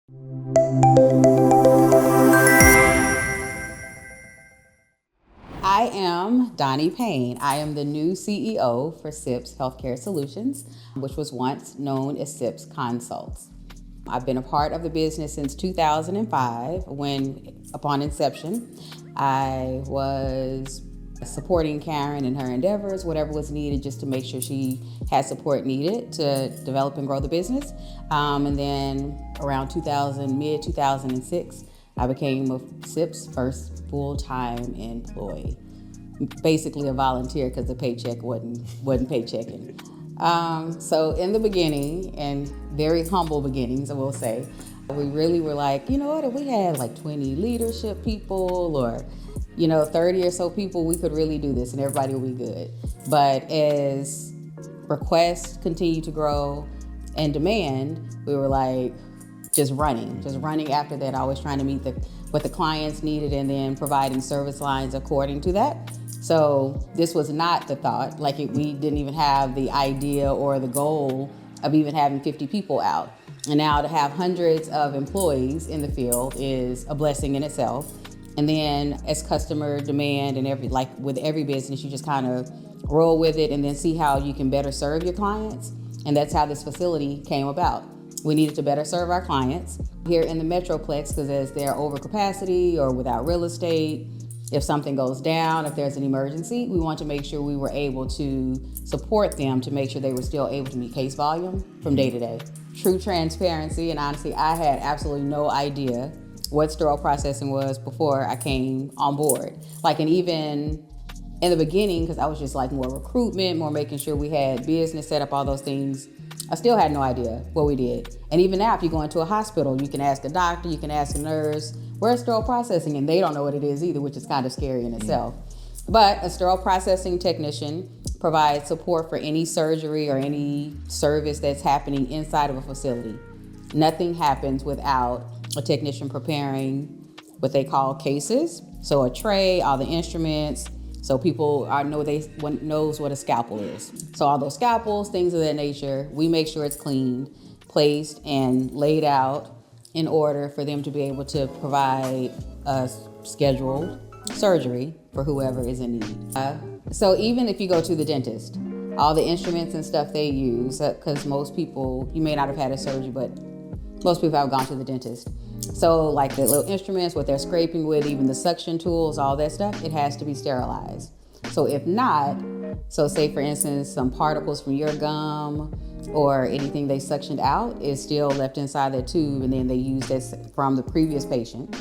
I am Donnie Payne. I am the new CEO for CSPD Healthcare Solutions, which was once known as CSPD Consults. I've been a part of the business since 2005 when, upon inception, I was supporting Karen in her endeavors, whatever was needed just to make sure she had support needed to develop and grow the business. And then around mid-2006, I became a CSPD's first full-time employee. Basically a volunteer because the paycheck wasn't paychecking. So in the beginning, and very humble beginnings, I will say, we really were like, you know what, if we had like 20 leadership people or 30 or so people, we could really do this and everybody would be good. But as requests continued to grow and demand, we were like just running after that, always trying to meet what the clients needed and then providing service lines according to that. So this was not the thought, we didn't even have the idea or the goal of even having 50 people out. And now to have hundreds of employees in the field is a blessing in itself. And then as customer demand and with every business, you just kind of roll with it and then see how you can better serve your clients. And that's how this facility came about. We needed to better serve our clients here in the Metroplex because as they're over capacity or without real estate, if something goes down, if there's an emergency, we want to make sure we were able to support them to make sure they were still able to meet case volume from day to day. True transparency, and honestly, I had absolutely no idea what sterile processing was before I came on board. And even in the beginning, because I was just more recruitment, more making sure we had business set up, all those things, I still had no idea what we did. And even now, if you go into a hospital, you can ask a doctor, you can ask a nurse, where's sterile processing? And they don't know what it is either, which is kind of scary in itself. But a sterile processing technician provides support for any surgery or any service that's happening inside of a facility. Nothing happens without a technician preparing what they call cases. So a tray, all the instruments, so people knows what a scalpel is. So all those scalpels, things of that nature, we make sure it's cleaned, placed, and laid out in order for them to be able to provide a scheduled surgery for whoever is in need. So even if you go to the dentist, all the instruments and stuff they use, because most people, you may not have had a surgery, but most people have gone to the dentist. So the little instruments, what they're scraping with, even the suction tools, all that stuff, it has to be sterilized. So if not, say for instance, some particles from your gum or anything they suctioned out is still left inside that tube, and then they use this from the previous patient,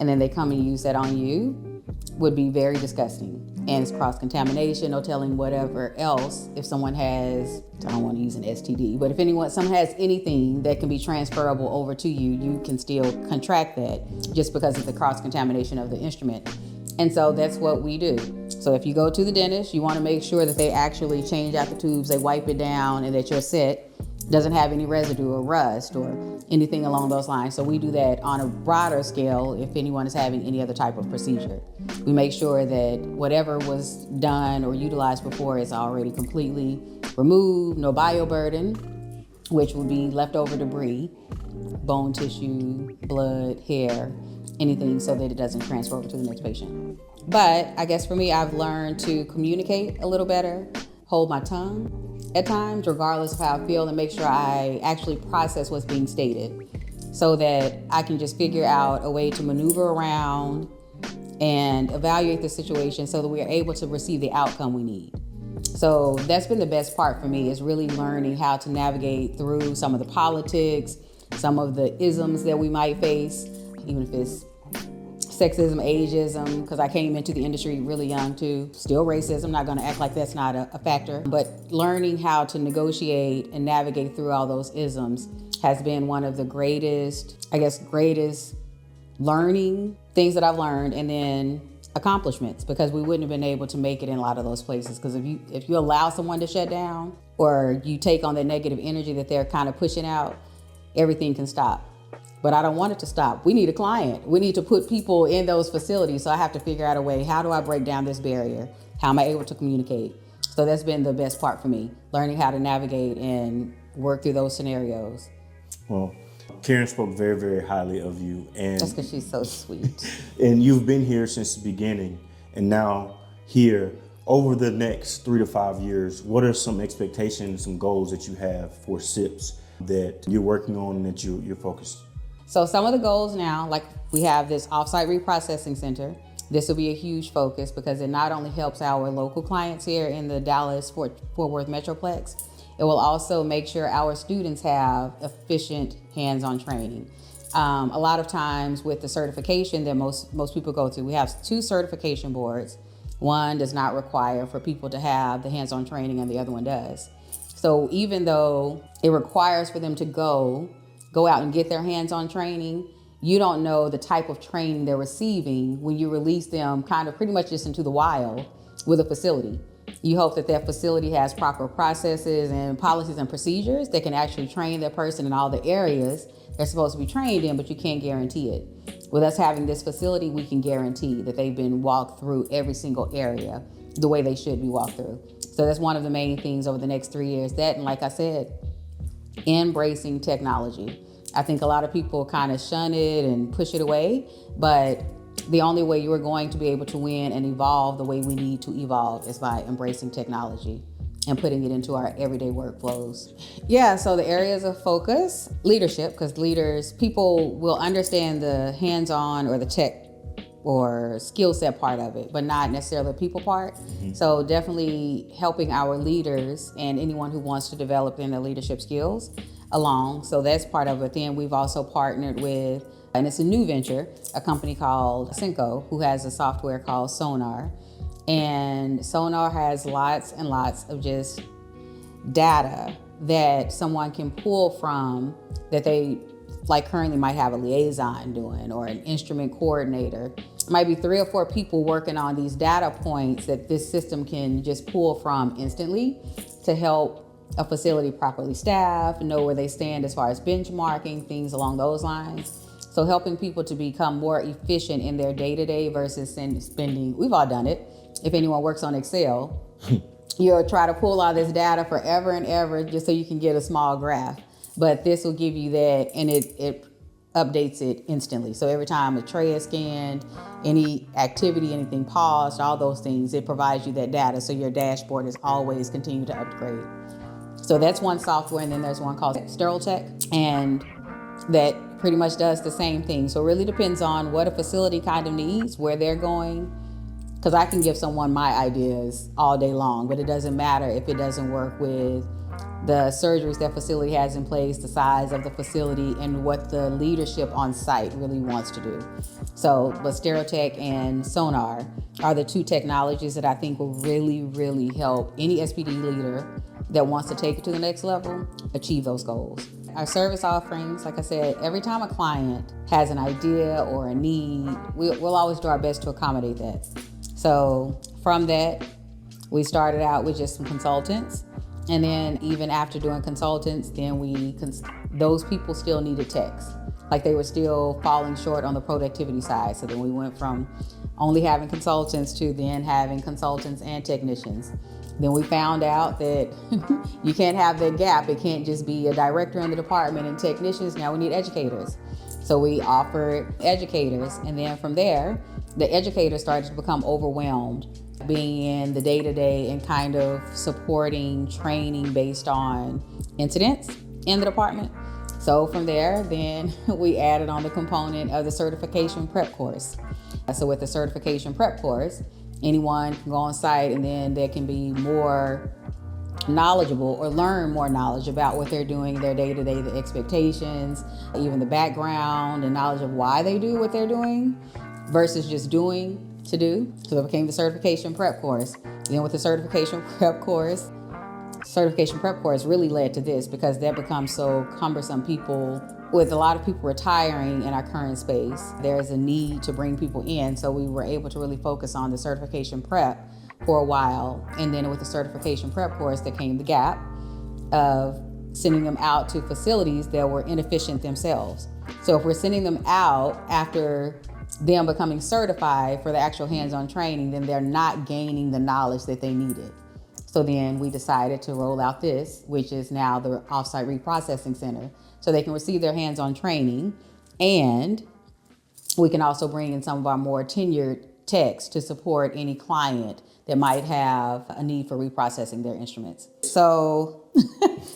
and then they come and use that on you, would be very disgusting. And it's cross-contamination, no telling whatever else. If someone has, I don't want to use an STD, but if someone has anything that can be transferable over to you, you can still contract that just because of the cross-contamination of the instrument. And so that's what we do. So if you go to the dentist, you want to make sure that they actually change out the tubes, they wipe it down, and that your set doesn't have any residue or rust or anything along those lines. So we do that on a broader scale if anyone is having any other type of procedure. We make sure that whatever was done or utilized before is already completely removed, no bioburden, which would be leftover debris, bone tissue, blood, hair, anything, so that it doesn't transfer over to the next patient. But I guess for me, I've learned to communicate a little better, hold my tongue at times, regardless of how I feel, and make sure I actually process what's being stated so that I can just figure out a way to maneuver around and evaluate the situation so that we are able to receive the outcome we need. So that's been the best part for me, is really learning how to navigate through some of the politics, some of the isms that we might face, even if it's sexism, ageism, because I came into the industry really young too. Still racism, not going to act like that's not a factor. But learning how to negotiate and navigate through all those isms has been one of the greatest learning things that I've learned, and then accomplishments, because we wouldn't have been able to make it in a lot of those places. Because if you allow someone to shut down, or you take on that negative energy that they're kind of pushing out, everything can stop. But I don't want it to stop. We need a client. We need to put people in those facilities. So I have to figure out a way, how do I break down this barrier? How am I able to communicate? So that's been the best part for me, learning how to navigate and work through those scenarios. Well, Karen spoke very, very highly of you. And That's because she's so sweet. and you've been here since the beginning, and now here over the next 3 to 5 years, what are some expectations, some goals that you have for SIPS that you're working on and that you're focused? So some of the goals now, like we have this offsite reprocessing center. This will be a huge focus because it not only helps our local clients here in the Dallas-Fort Worth Metroplex, it will also make sure our students have efficient hands-on training. A lot of times with the certification that most people go through, we have 2 certification boards. One does not require for people to have the hands-on training and the other one does. So even though it requires for them to go out and get their hands-on training, you don't know the type of training they're receiving when you release them kind of pretty much just into the wild with a facility. You hope that that facility has proper processes and policies and procedures that can actually train that person in all the areas they're supposed to be trained in, but you can't guarantee it. With us having this facility, we can guarantee that they've been walked through every single area the way they should be walked through. So that's one of the main things over the next 3 years. That, and like I said, embracing technology. I think a lot of people kind of shun it and push it away, but the only way you are going to be able to win and evolve the way we need to evolve is by embracing technology and putting it into our everyday workflows. Yeah, so the areas of focus, leadership, because people will understand the hands-on or the tech or skill set part of it, but not necessarily the people part. Mm-hmm. So definitely helping our leaders and anyone who wants to develop in their leadership skills along. So that's part of it. Then we've also partnered with, and it's a new venture, a company called Cinco, who has a software called Sonar. And Sonar has lots and lots of just data that someone can pull from that they like currently might have a liaison doing or an instrument coordinator. It might be 3 or 4 people working on these data points that this system can just pull from instantly to help a facility properly staff, know where they stand as far as benchmarking, things along those lines. So helping people to become more efficient in their day-to-day versus spending, we've all done it. If anyone works on Excel, you'll try to pull all this data forever and ever just so you can get a small graph. But this will give you that, and it updates it instantly. So every time a tray is scanned, any activity, anything paused, all those things, it provides you that data so your dashboard is always continuing to upgrade. So that's one software, and then there's one called Sterile Tech, and that pretty much does the same thing. So it really depends on what a facility kind of needs, where they're going, because I can give someone my ideas all day long, but it doesn't matter if it doesn't work with the surgeries that facility has in place, the size of the facility, and what the leadership on site really wants to do. So, but Sterile Tech and Sonar are the 2 technologies that I think will really, really help any SPD leader that wants to take it to the next level achieve those goals. Our service offerings, like I said, every time a client has an idea or a need, we'll always do our best to accommodate that. So from that, we started out with just some consultants. And then even after doing consultants, then those people still needed techs. Like they were still falling short on the productivity side. So then we went from only having consultants to then having consultants and technicians. Then we found out that you can't have that gap. It can't just be a director in the department and technicians. Now we need educators. So we offered educators. And then from there, the educators started to become overwhelmed being in the day-to-day and kind of supporting training based on incidents in the department. So from there, then we added on the component of the certification prep course. So with the certification prep course, anyone can go on site and then they can be more knowledgeable or learn more knowledge about what they're doing, their day-to-day, the expectations, even the background and knowledge of why they do what they're doing versus just doing to do. So it became the certification prep course. Then with the certification prep course really led to this because that becomes so cumbersome. With a lot of people retiring in our current space, there's a need to bring people in. So we were able to really focus on the certification prep for a while. And then with the certification prep course, there came the gap of sending them out to facilities that were inefficient themselves. So if we're sending them out after them becoming certified for the actual hands-on training, then they're not gaining the knowledge that they needed. So then we decided to roll out this, which is now the offsite reprocessing center. so they can receive their hands-on training. And we can also bring in some of our more tenured techs to support any client that might have a need for reprocessing their instruments. So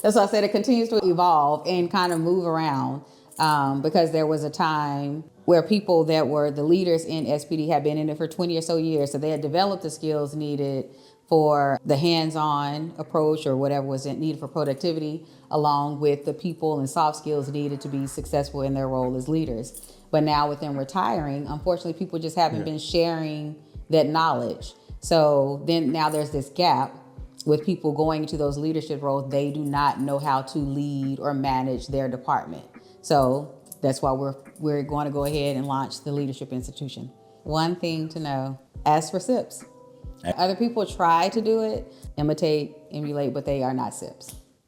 that's why I said it continues to evolve and kind of move around, because there was a time where people that were the leaders in SPD had been in it for 20 or so years. So they had developed the skills needed for the hands-on approach or whatever was needed for productivity, along with the people and soft skills needed to be successful in their role as leaders. But now with them retiring, unfortunately, people just haven't been sharing that knowledge. So then now there's this gap with people going into those leadership roles. They do not know how to lead or manage their department. So that's why we're going to go ahead and launch the Leadership Institution. One thing to know, ask for SIPs. Other people try to do it, imitate, emulate, but they are not SIPs.